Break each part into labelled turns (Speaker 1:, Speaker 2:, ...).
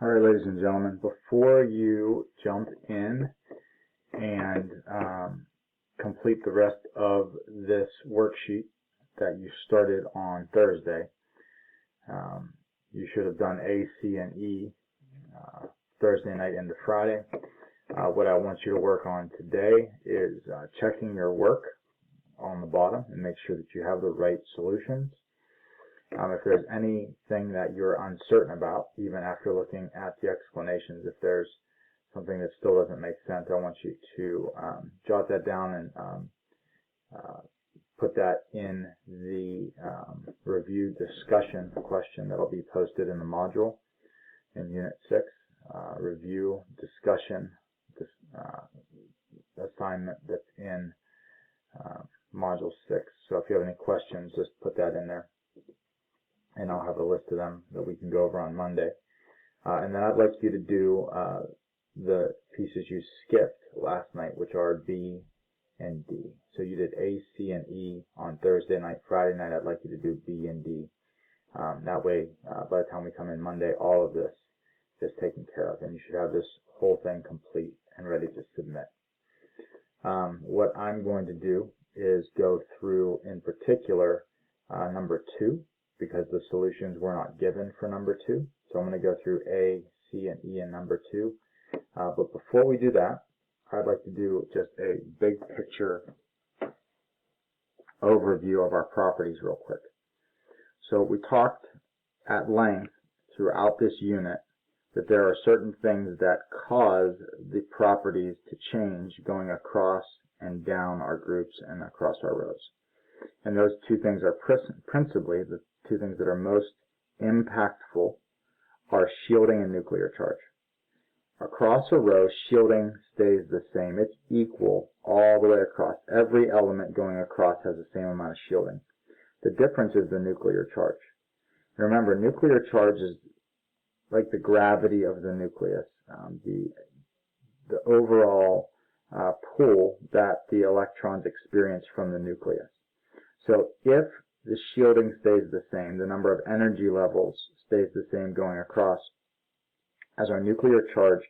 Speaker 1: All right, ladies and gentlemen, before you jump in and complete the rest of this worksheet that you started on Thursday, you should have done A, C, and E Thursday night into Friday. What I want you to work on today is checking your work on the bottom and make sure that you have the right solutions. If there's anything that you're uncertain about, even after looking at the explanations, if there's something that still doesn't make sense, I want you to jot that down and put that in the review discussion question that will be posted in the module in Unit 6. Review discussion assignment that's in Module 6. So if you have any questions, just put that in there, and I'll have a list of them that we can go over on Monday. And then I'd like you to do the pieces you skipped last night, which are B and D. So you did A, C, and E on Thursday night. Friday night, I'd like you to do B and D. That way, by the time we come in Monday, all of this is taken care of, and you should have this whole thing complete and ready to submit. What I'm going to do is go through, in particular, number 2, because the solutions were not given for number 2. So I'm going to go through A, C, and E in number 2. But before we do that, I'd like to do just a big picture overview of our properties real quick. So we talked at length throughout this unit that there are certain things that cause the properties to change going across and down our groups and across our rows. And those two things are principally the two things that are most impactful are shielding and nuclear charge. Across a row, shielding stays the same. It's equal all the way across. Every element going across has the same amount of shielding. The difference is the nuclear charge. Remember, nuclear charge is like the gravity of the nucleus, the overall pull that the electrons experience from the nucleus. So if the shielding stays the same, the number of energy levels stays the same going across, as our nuclear charge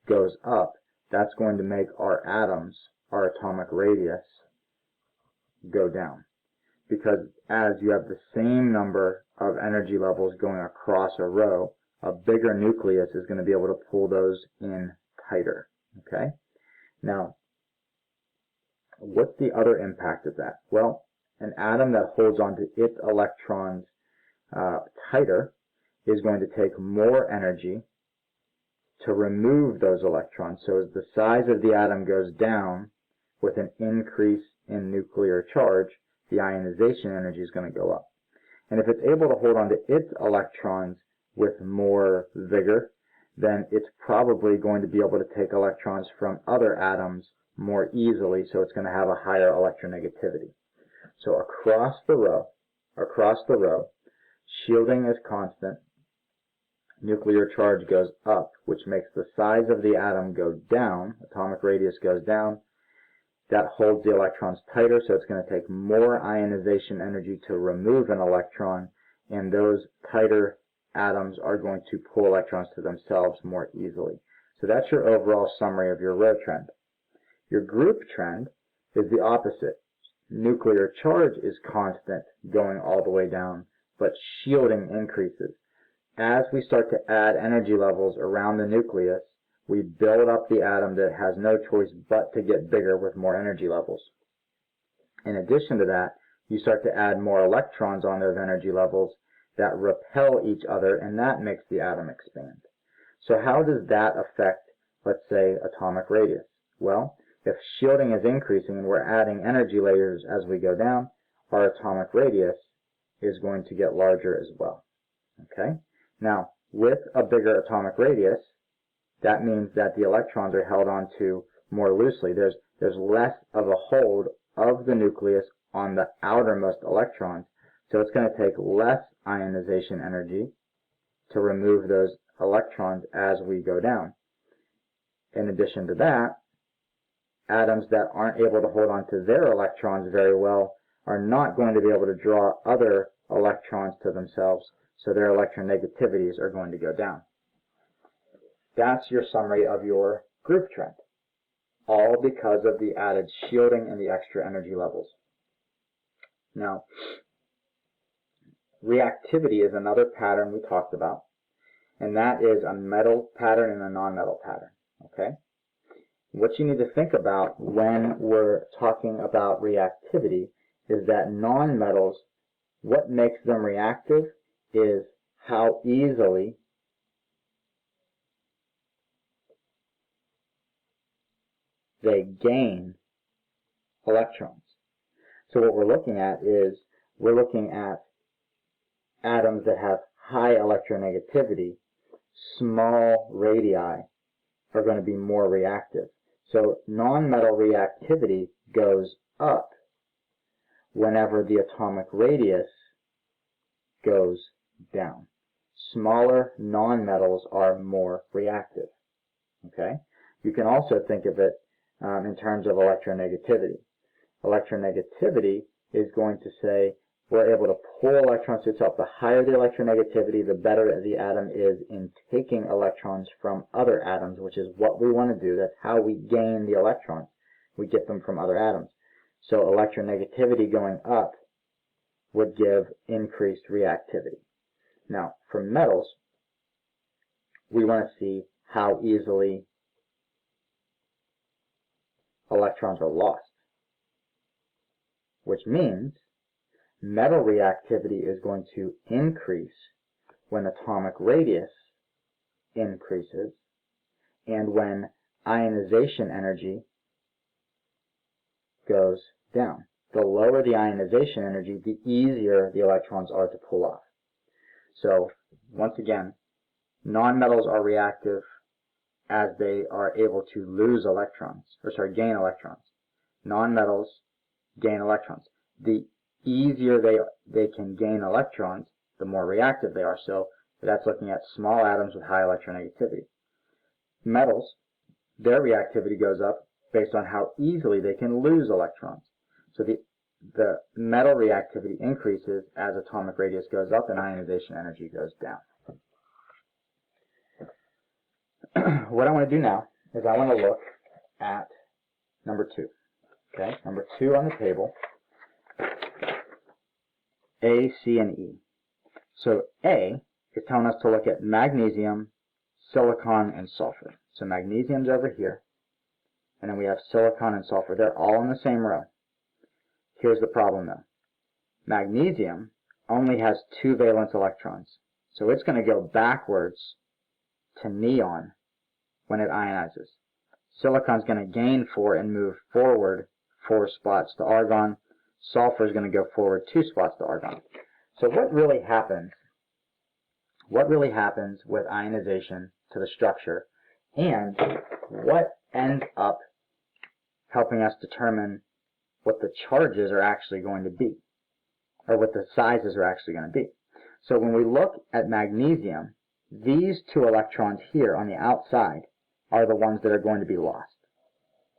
Speaker 1: goes up, that's going to make our atoms, our atomic radius, go down. Because as you have the same number of energy levels going across a row, a bigger nucleus is going to be able to pull those in tighter. Okay? Now, what's the other impact of that? Well, an atom that holds onto its electrons tighter is going to take more energy to remove those electrons. So as the size of the atom goes down with an increase in nuclear charge, the ionization energy is going to go up. And if it's able to hold onto its electrons with more vigor, then it's probably going to be able to take electrons from other atoms more easily, so it's going to have a higher electronegativity. So across the row, shielding is constant, nuclear charge goes up, which makes the size of the atom go down, atomic radius goes down. That holds the electrons tighter, so it's going to take more ionization energy to remove an electron, and those tighter atoms are going to pull electrons to themselves more easily. So that's your overall summary of your row trend. Your group trend is the opposite. Nuclear charge is constant going all the way down, but shielding increases. As we start to add energy levels around the nucleus, we build up the atom that has no choice but to get bigger with more energy levels. In addition to that, you start to add more electrons on those energy levels that repel each other, and that makes the atom expand. So how does that affect, let's say, atomic radius? Well, if shielding is increasing and we're adding energy layers as we go down, our atomic radius is going to get larger as well. Okay? Now, with a bigger atomic radius, that means that the electrons are held onto more loosely. There's less of a hold of the nucleus on the outermost electrons, so it's going to take less ionization energy to remove those electrons as we go down. In addition to that, atoms that aren't able to hold on to their electrons very well are not going to be able to draw other electrons to themselves, so their electronegativities are going to go down. That's your summary of your group trend, all because of the added shielding and the extra energy levels. Now, reactivity is another pattern we talked about, and that is a metal pattern and a non-metal pattern, okay? What you need to think about when we're talking about reactivity is that non-metals, what makes them reactive is how easily they gain electrons. So what we're looking at is we're looking at atoms that have high electronegativity. Small radii are going to be more reactive. So non-metal reactivity goes up whenever the atomic radius goes down. Smaller non-metals are more reactive. Okay? You can also think of it in terms of electronegativity. Electronegativity is going to say we're able to pull electrons to itself. The higher the electronegativity, the better the atom is in taking electrons from other atoms, which is what we want to do. That's how we gain the electrons. We get them from other atoms. So electronegativity going up would give increased reactivity. Now, for metals, we want to see how easily electrons are lost, which means metal reactivity is going to increase when atomic radius increases and when ionization energy goes down. The lower the ionization energy, the easier the electrons are to pull off. So, once again, nonmetals are reactive as they are able to lose electrons, gain electrons. Nonmetals gain electrons. The easier they can gain electrons, the more reactive they are. So that's looking at small atoms with high electronegativity. Metals, their reactivity goes up based on how easily they can lose electrons. So the metal reactivity increases as atomic radius goes up and ionization energy goes down. What I want to do now is I want to look at number 2. Okay, number 2 on the table, A, C, and E. So A is telling us to look at magnesium, silicon, and sulfur. So magnesium's over here, and then we have silicon and sulfur. They're all in the same row. Here's the problem though. Magnesium only has 2 valence electrons, so it's going to go backwards to neon when it ionizes. Silicon's going to gain 4 and move forward 4 spots to argon. Sulfur is going to go forward 2 spots to argon. So what really happens with ionization to the structure, and what ends up helping us determine what the charges are actually going to be, or what the sizes are actually going to be. So when we look at magnesium, these 2 electrons here on the outside are the ones that are going to be lost.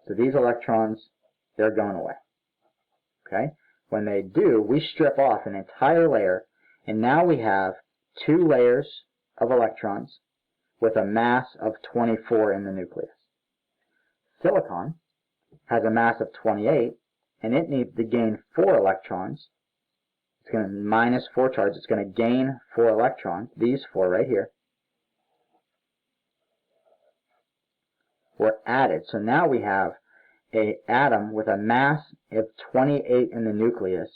Speaker 1: So these electrons, they're going away. Okay? When they do, we strip off an entire layer, and now we have 2 layers of electrons with a mass of 24 in the nucleus. Silicon has a mass of 28, and it needs to gain 4 electrons. It's going to minus 4 charge. It's going to gain 4 electrons, these 4 right here, were added. So now we have an atom with a mass of 28 in the nucleus,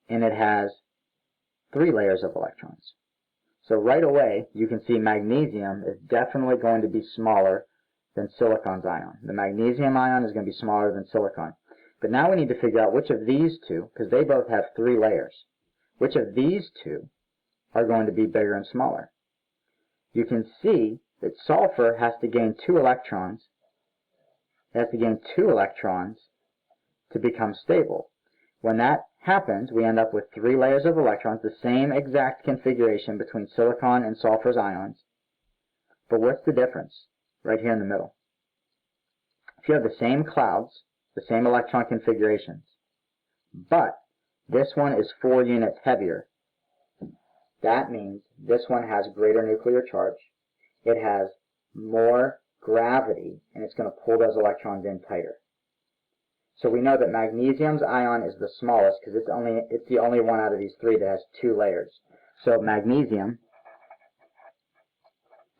Speaker 1: and it has 3 layers of electrons. So right away, you can see magnesium is definitely going to be smaller than silicon's ion. The magnesium ion is going to be smaller than silicon. But now we need to figure out which of these 2, because they both have 3 layers, which of these 2 are going to be bigger and smaller. You can see that sulfur has to gain 2 electrons. It has to gain 2 electrons to become stable. When that happens, we end up with 3 layers of electrons, the same exact configuration between silicon and sulfur's ions. But what's the difference? Right here in the middle. If you have the same clouds, the same electron configurations, but this one is 4 units heavier, that means this one has greater nuclear charge. It has more gravity, and it's going to pull those electrons in tighter. So we know that magnesium's ion is the smallest because it's the only one out of these three that has two layers. So magnesium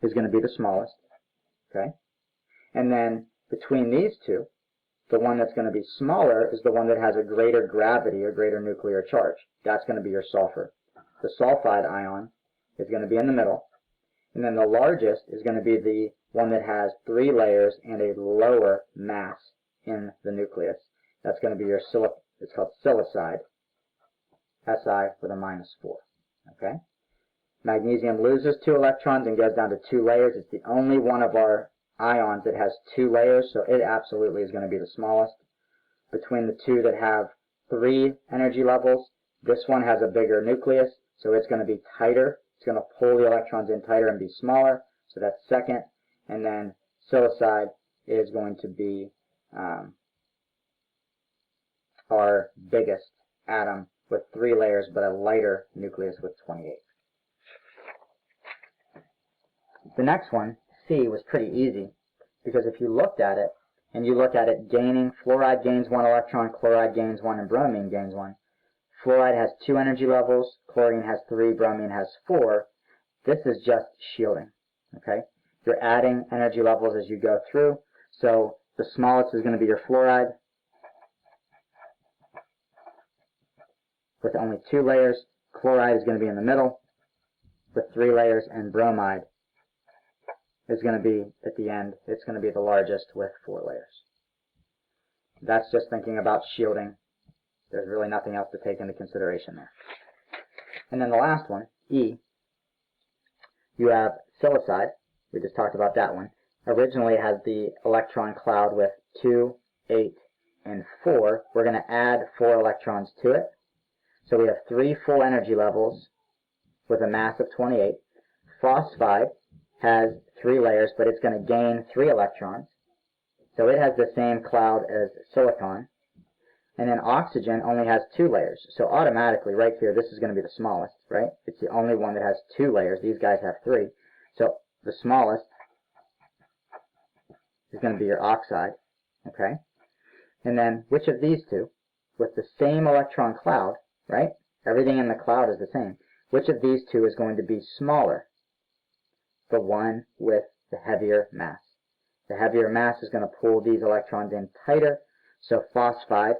Speaker 1: is going to be the smallest, okay? And then between these two, the one that's going to be smaller is the one that has a greater gravity or greater nuclear charge. That's going to be your sulfur. The sulfide ion is going to be in the middle. And then the largest is going to be the one that has three layers and a lower mass in the nucleus. That's going to be your it's called silicide, Si with a -4. Okay? Magnesium loses 2 electrons and goes down to 2 layers. It's the only one of our ions that has 2 layers, so it absolutely is going to be the smallest. Between the two that have 3 energy levels, this one has a bigger nucleus, so it's going to be tighter. It's going to pull the electrons in tighter and be smaller, so that's second. And then silicide is going to be our biggest atom with 3 layers, but a lighter nucleus with 28. The next one, C, was pretty easy, because if you looked at it, and you look at it gaining, fluoride gains 1 electron, chloride gains 1, and bromine gains 1. Fluoride has 2 energy levels, chlorine has 3, bromine has 4. This is just shielding, okay? You're adding energy levels as you go through, so the smallest is going to be your fluoride, with only 2 layers. Chloride is going to be in the middle, with 3 layers, and bromide is going to be at the end. It's going to be the largest with 4 layers. That's just thinking about shielding. There's really nothing else to take into consideration there. And then the last one, E, you have silicide. We just talked about that one. Originally it has the electron cloud with 2, 8, and 4. We're going to add 4 electrons to it. So we have 3 full energy levels with a mass of 28. Phosphide has 3 layers, but it's going to gain 3 electrons. So it has the same cloud as silicon. And then oxygen only has 2 layers. So automatically, right here, this is going to be the smallest, right? It's the only one that has 2 layers. These guys have 3. So the smallest is going to be your oxide, okay? And then which of these two, with the same electron cloud, right? Everything in the cloud is the same. Which of these two is going to be smaller? The one with the heavier mass. The heavier mass is going to pull these electrons in tighter. So phosphide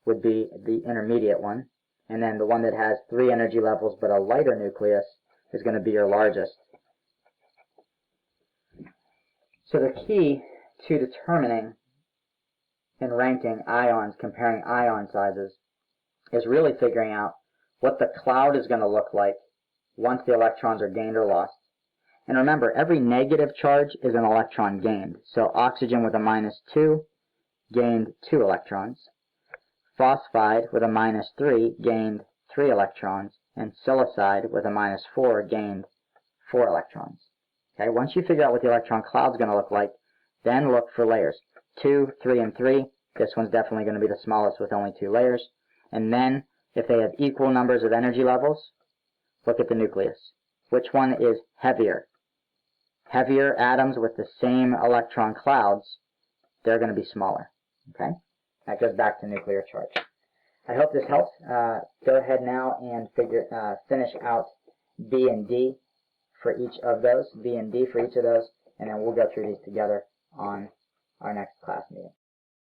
Speaker 1: would be the intermediate one. And then the one that has 3 energy levels but a lighter nucleus is going to be your largest. So the key to determining and ranking ions, comparing ion sizes, is really figuring out what the cloud is going to look like once the electrons are gained or lost. And remember, every negative charge is an electron gained. So oxygen with a -2 gained 2 electrons. Phosphide with a -3 gained 3 electrons. And silicide with a -4 gained 4 electrons. Okay, once you figure out what the electron cloud is going to look like, then look for layers. 2, 3, and 3. This one's definitely going to be the smallest with only 2 layers. And then, if they have equal numbers of energy levels, look at the nucleus. Which one is heavier? Heavier atoms with the same electron clouds, they're going to be smaller. Okay? That goes back to nuclear charge. I hope this helps. Go ahead now and finish out B and D for each of those, B and D for each of those, and then we'll go through these together on our next class meeting.